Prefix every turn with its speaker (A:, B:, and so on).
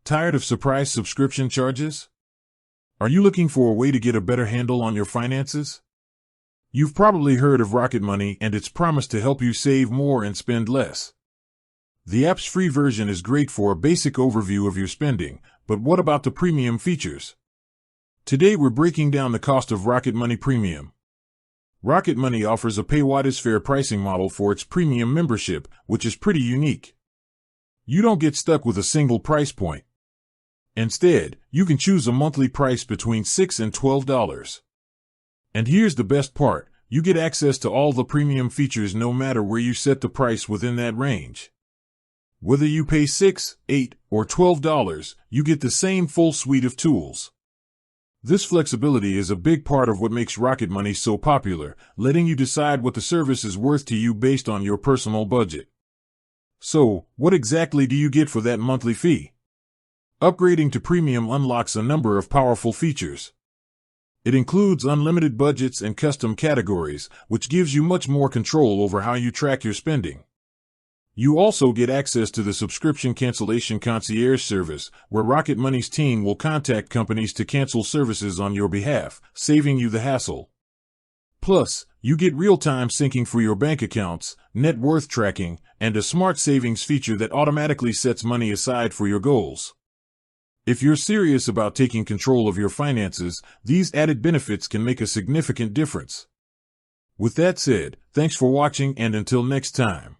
A: Tired of surprise subscription charges? Are you looking for a way to get a better handle on your finances? You've probably heard of Rocket Money and its promise to help you save more and spend less. The app's free version is great for a basic overview of your spending, but what about the premium features? Today we're breaking down the cost of Rocket Money Premium. Rocket Money offers a pay-what-is-fair pricing model for its premium membership, which is pretty unique. You don't get stuck with a single price point. Instead, you can choose a monthly price between $6 and $12. And here's the best part, you get access to all the premium features no matter where you set the price within that range. Whether you pay $6, $8, or $12, you get the same full suite of tools. This flexibility is a big part of what makes Rocket Money so popular, letting you decide what the service is worth to you based on your personal budget. So, what exactly do you get for that monthly fee? Upgrading to Premium unlocks a number of powerful features. It includes unlimited budgets and custom categories, which gives you much more control over how you track your spending. You also get access to the subscription cancellation concierge service, where Rocket Money's team will contact companies to cancel services on your behalf, saving you the hassle. Plus, you get real-time syncing for your bank accounts, net worth tracking, and a smart savings feature that automatically sets money aside for your goals. If you're serious about taking control of your finances, these added benefits can make a significant difference. With that said, thanks for watching and until next time.